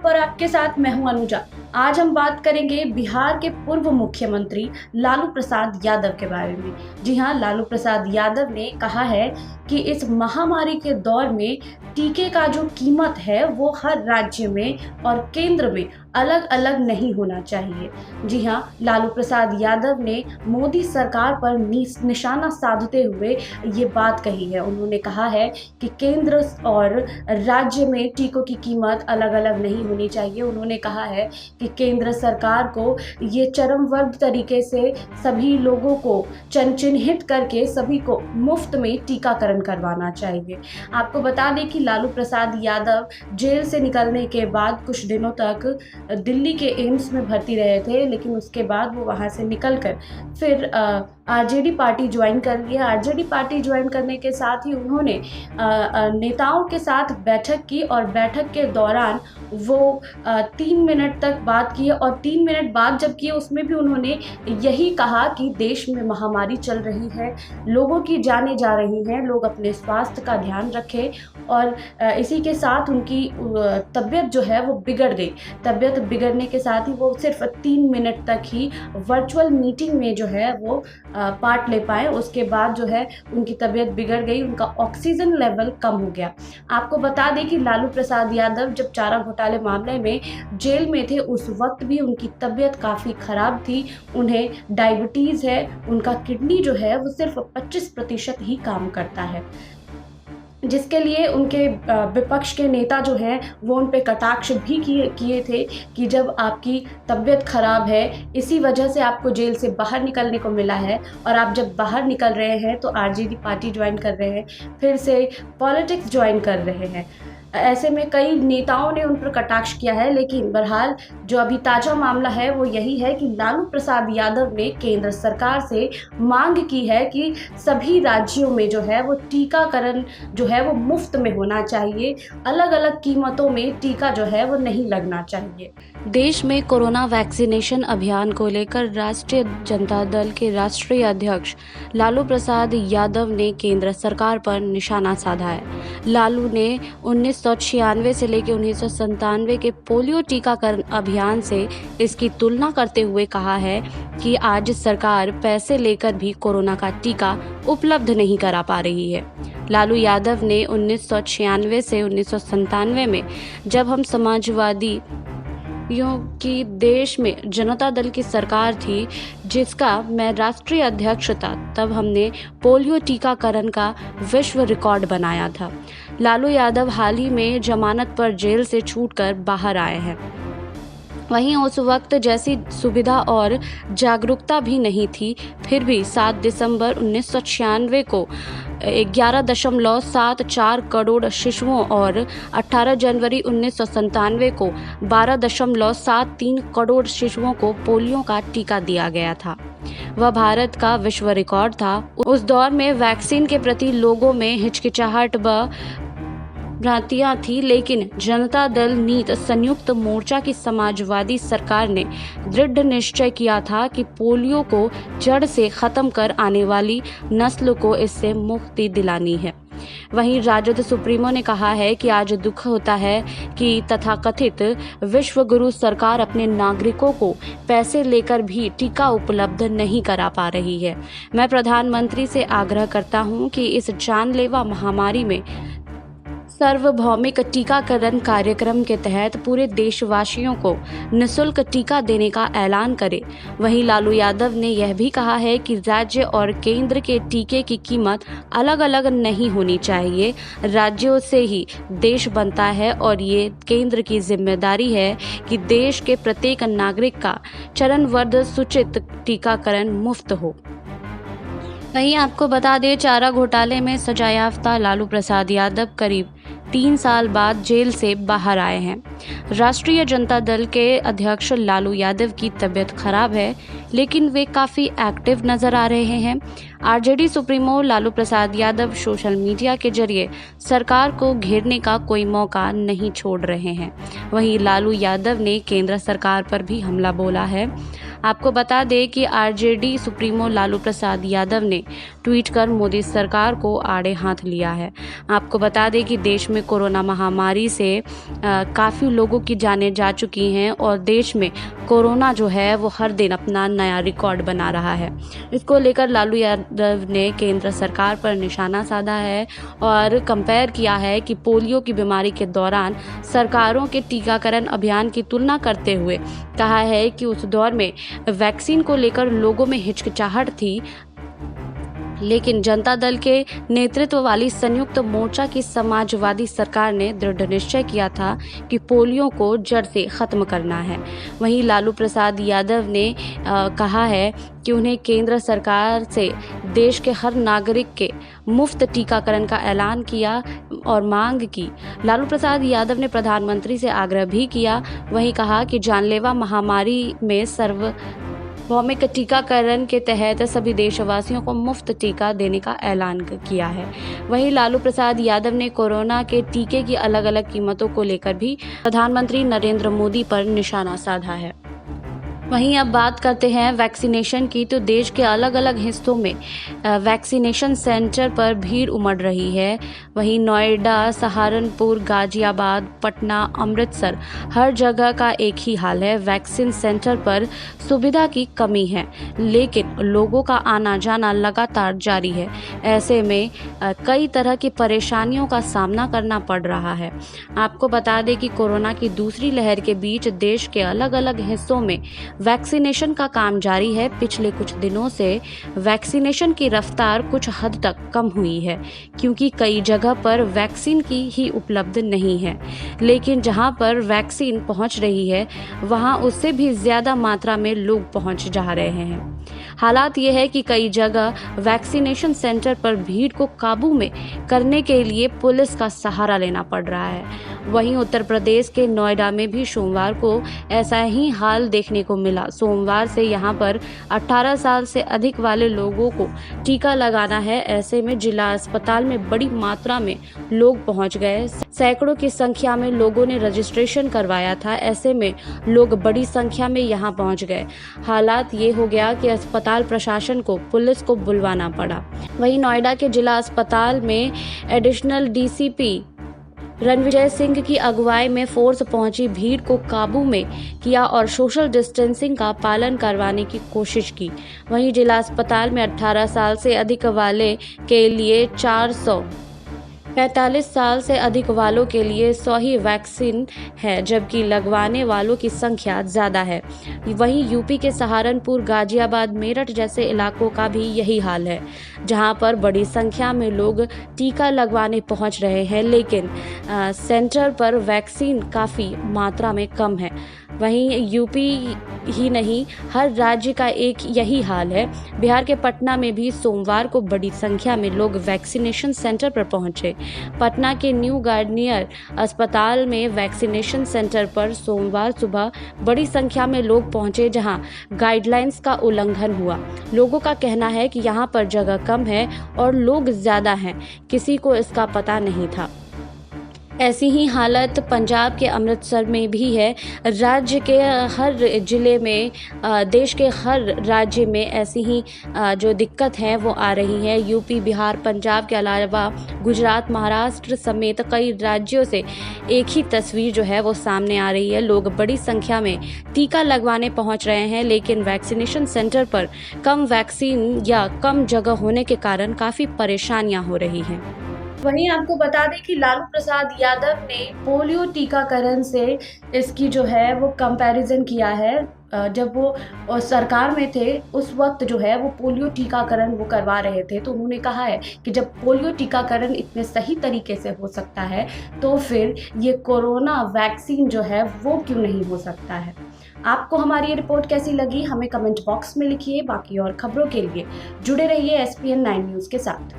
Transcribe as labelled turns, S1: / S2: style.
S1: खबर आपके साथ मैं हूं अनुजा। आज हम बात करेंगे बिहार के पूर्व मुख्यमंत्री लालू प्रसाद यादव के बारे में। जी हां, लालू प्रसाद यादव ने कहा है कि इस महामारी के दौर में टीके का जो कीमत है वो हर राज्य में और केंद्र में अलग अलग नहीं होना चाहिए। जी हां, लालू प्रसाद यादव ने मोदी सरकार पर निशाना साधते हुए ये बात कही है। उन्होंने कहा है कि केंद्र और राज्य में टीकों की कीमत अलग अलग नहीं होनी चाहिए। उन्होंने कहा है कि केंद्र सरकार को ये चरमबद्ध तरीके से सभी लोगों को चिन्हित करके सभी को मुफ्त में टीकाकरण करवाना चाहिए। आपको बता दें कि लालू प्रसाद यादव जेल से निकलने के बाद कुछ दिनों तक दिल्ली के एम्स में भर्ती रहे थे, लेकिन उसके बाद वो वहाँ से निकलकर फिर आरजेडी पार्टी ज्वाइन कर लिया। आरजेडी पार्टी ज्वाइन करने के साथ ही उन्होंने नेताओं के साथ बैठक की और बैठक के दौरान वो 3 मिनट तक बात की और 3 मिनट बाद जब किए उसमें भी उन्होंने यही कहा कि देश में महामारी चल रही है, लोगों की जानें जा रही हैं, लोग अपने स्वास्थ्य का ध्यान रखें। और इसी के साथ उनकी तबीयत जो है वो बिगड़ गई। तबीयत बिगड़ने के साथ ही वो सिर्फ 3 मिनट तक ही वर्चुअल मीटिंग में जो है वो पार्ट ले पाए। उसके बाद जो है उनकी तबीयत बिगड़ गई, उनका ऑक्सीजन लेवल कम हो गया। आपको बता दें कि लालू प्रसाद यादव जब चारा घोटाले मामले में जेल में थे उस वक्त भी उनकी तबीयत काफ़ी ख़राब थी। उन्हें डायबिटीज़ है, उनका किडनी जो है वो सिर्फ 25% ही काम करता है, जिसके लिए उनके विपक्ष के नेता जो हैं वो उन पे कटाक्ष भी किए थे कि जब आपकी तबीयत खराब है, इसी वजह से आपको जेल से बाहर निकलने को मिला है और आप जब बाहर निकल रहे हैं तो आरजेडी पार्टी ज्वाइन कर रहे हैं, फिर से पॉलिटिक्स ज्वाइन कर रहे हैं। ऐसे में कई नेताओं ने उन पर कटाक्ष किया है, लेकिन बहरहाल जो अभी ताज़ा मामला है वो यही है कि लालू प्रसाद यादव ने केंद्र सरकार से मांग की है कि सभी राज्यों में जो है वो टीकाकरण जो है वो मुफ्त में होना चाहिए, अलग अलग कीमतों में टीका जो है वो नहीं लगना चाहिए।
S2: देश में कोरोना वैक्सीनेशन अभियान को लेकर राष्ट्रीय जनता दल के राष्ट्रीय अध्यक्ष लालू प्रसाद यादव ने केंद्र सरकार पर निशाना साधा है। लालू ने 1996 से लेकर 1997 के पोलियो टीकाकरण अभियान से इसकी तुलना करते हुए कहा है कि आज सरकार पैसे लेकर भी कोरोना का टीका उपलब्ध नहीं करा पा रही है। लालू यादव ने 1996 से 1997 में जब हम समाजवादी कि देश में जनता दल की सरकार थी जिसका मैं राष्ट्रीय अध्यक्ष था, तब हमने पोलियो टीकाकरण का विश्व रिकॉर्ड बनाया था। लालू यादव हाल ही में जमानत पर जेल से छूटकर बाहर आए हैं। वहीं उस वक्त जैसी सुविधा और जागरूकता भी नहीं थी, फिर भी 7 दिसंबर 1996 को 11.74 करोड़ शिशुओं और 18 जनवरी 1997 को 12.73 करोड़ शिशुओं को पोलियो का टीका दिया गया था। वह भारत का विश्व रिकॉर्ड था। उस दौर में वैक्सीन के प्रति लोगों में हिचकिचाहट व भ्रांतियां थी, लेकिन जनता दल नीत संयुक्त मोर्चा की समाजवादी सरकार ने दृढ़ निश्चय किया था कि पोलियो को जड़ से खत्म कर आने वाली नस्ल को इससे मुक्ति दिलानी है। वहीं राजद सुप्रीमो ने कहा है कि आज दुख होता है कि तथाकथित विश्व गुरु सरकार अपने नागरिकों को पैसे लेकर भी टीका उपलब्ध नहीं करा पा रही है। मैं प्रधानमंत्री से आग्रह करता हूं कि इस जानलेवा महामारी में सार्वभौमिक टीकाकरण कार्यक्रम के तहत पूरे देशवासियों को निःशुल्क टीका देने का ऐलान करें। वहीं लालू यादव ने यह भी कहा है कि राज्य और केंद्र के टीके की कीमत अलग अलग नहीं होनी चाहिए। राज्यों से ही देश बनता है और ये केंद्र की जिम्मेदारी है कि देश के प्रत्येक नागरिक का चरणबद्ध सूचित टीकाकरण मुफ्त हो। वहीं आपको बता दें, चारा घोटाले में सजायाफ्ता लालू प्रसाद यादव करीब 3 साल बाद जेल से बाहर आए हैं। राष्ट्रीय जनता दल के अध्यक्ष लालू यादव की तबीयत खराब है, लेकिन वे काफ़ी एक्टिव नजर आ रहे हैं। RJD supremo Lalu Prasad Yadav social media के जरिए सरकार को घेरने का कोई मौका नहीं छोड़ रहे हैं। वहीं लालू यादव ने केंद्र सरकार पर भी हमला बोला है। आपको बता दें कि आरजेडी सुप्रीमो लालू प्रसाद यादव ने ट्वीट कर मोदी सरकार को आड़े हाथ लिया है। आपको बता दें कि देश में कोरोना महामारी से काफ़ी लोगों की जानें जा चुकी हैं और देश में कोरोना जो है वो हर दिन अपना नया रिकॉर्ड बना रहा है। इसको लेकर लालू यादव ने केंद्र सरकार पर निशाना साधा है और कंपेयर किया है कि पोलियो की बीमारी के दौरान सरकारों के टीकाकरण अभियान की तुलना करते हुए कहा है कि उस दौर में वैक्सीन को लेकर लोगों में हिचकिचाहट थी, लेकिन जनता दल के नेतृत्व वाली संयुक्त मोर्चा की समाजवादी सरकार ने दृढ़ निश्चय किया था कि पोलियो को जड़ से खत्म करना है। वहीं लालू प्रसाद यादव ने कहा है कि उन्हें केंद्र सरकार से देश के हर नागरिक के मुफ्त टीकाकरण का ऐलान किया और मांग की। लालू प्रसाद यादव ने प्रधानमंत्री से आग्रह भी किया। वहीं कहा कि जानलेवा महामारी में सार्वभौमिक टीकाकरण के तहत सभी देशवासियों को मुफ्त टीका देने का ऐलान किया है। वहीं लालू प्रसाद यादव ने कोरोना के टीके की अलग अलग कीमतों को लेकर भी प्रधानमंत्री नरेंद्र मोदी पर निशाना साधा है। वहीं अब बात करते हैं वैक्सीनेशन की, तो देश के अलग अलग हिस्सों में वैक्सीनेशन सेंटर पर भीड़ उमड़ रही है। वहीं नोएडा, सहारनपुर, गाजियाबाद, पटना, अमृतसर, हर जगह का एक ही हाल है। वैक्सीन सेंटर पर सुविधा की कमी है, लेकिन लोगों का आना जाना लगातार जारी है। ऐसे में कई तरह की परेशानियों का सामना करना पड़ रहा है। आपको बता दें कि कोरोना की दूसरी लहर के बीच देश के अलग अलग हिस्सों में वैक्सीनेशन का काम जारी है। पिछले कुछ दिनों से वैक्सीनेशन की रफ्तार कुछ हद तक कम हुई है, क्योंकि कई जगह पर वैक्सीन की ही उपलब्ध नहीं है। लेकिन जहां पर वैक्सीन पहुंच रही है, वहां उससे भी ज़्यादा मात्रा में लोग पहुंच जा रहे हैं। हालात ये है कि कई जगह वैक्सीनेशन सेंटर पर भीड़ को काबू में करने के लिए पुलिस का सहारा लेना पड़ रहा है। वहीं उत्तर प्रदेश के नोएडा में भी सोमवार को ऐसा ही हाल देखने को मिला। सोमवार से यहां पर 18 साल से अधिक वाले लोगों को टीका लगाना है। ऐसे में जिला अस्पताल में बड़ी मात्रा में लोग पहुंच गए। सैकड़ों की संख्या में लोगों ने रजिस्ट्रेशन करवाया था। ऐसे में लोग बड़ी संख्या में यहां पहुंच गए। हालात ये हो गया कि अस्पताल प्रशासन को पुलिस को बुलवाना पड़ा। वहीं नोएडा के जिला अस्पताल में एडिशनल डीसीपी रणविजय सिंह की अगुवाई में फोर्स पहुंची, भीड़ को काबू में किया और सोशल डिस्टेंसिंग का पालन करवाने की कोशिश की। वहीं जिला अस्पताल में 18 साल से अधिक वाले के लिए 400, 45 साल से अधिक वालों के लिए 100 ही वैक्सीन है, जबकि लगवाने वालों की संख्या ज़्यादा है। वहीं यूपी के सहारनपुर, गाजियाबाद, मेरठ जैसे इलाकों का भी यही हाल है, जहां पर बड़ी संख्या में लोग टीका लगवाने पहुंच रहे हैं, लेकिन सेंटर पर वैक्सीन काफ़ी मात्रा में कम है। वहीं यूपी ही नहीं, हर राज्य का एक यही हाल है। बिहार के पटना में भी सोमवार को बड़ी संख्या में लोग वैक्सीनेशन सेंटर पर पहुंचे। पटना के न्यू गार्डनियर अस्पताल में वैक्सीनेशन सेंटर पर सोमवार सुबह बड़ी संख्या में लोग पहुंचे, जहां गाइडलाइंस का उल्लंघन हुआ। लोगों का कहना है कि यहां पर जगह कम है और लोग ज़्यादा हैं, किसी को इसका पता नहीं था। ऐसी ही हालत पंजाब के अमृतसर में भी है। राज्य के हर ज़िले में, देश के हर राज्य में ऐसी ही जो दिक्कत है वो आ रही है। यूपी, बिहार, पंजाब के अलावा गुजरात, महाराष्ट्र समेत कई राज्यों से एक ही तस्वीर जो है वो सामने आ रही है। लोग बड़ी संख्या में टीका लगवाने पहुंच रहे हैं, लेकिन वैक्सीनेशन सेंटर पर कम वैक्सीन या कम जगह होने के कारण काफ़ी परेशानियां हो रही हैं।
S1: वहीं आपको बता दें कि लालू प्रसाद यादव ने पोलियो टीकाकरण से इसकी जो है वो कंपैरिजन किया है। जब वो सरकार में थे उस वक्त जो है वो पोलियो टीकाकरण वो करवा रहे थे, तो उन्होंने कहा है कि जब पोलियो टीकाकरण इतने सही तरीके से हो सकता है तो फिर ये कोरोना वैक्सीन जो है वो क्यों नहीं हो सकता है। आपको हमारी ये रिपोर्ट कैसी लगी हमें कमेंट बॉक्स में लिखिए। बाकी और खबरों के लिए जुड़े रहिए SPN 9 न्यूज़ के साथ।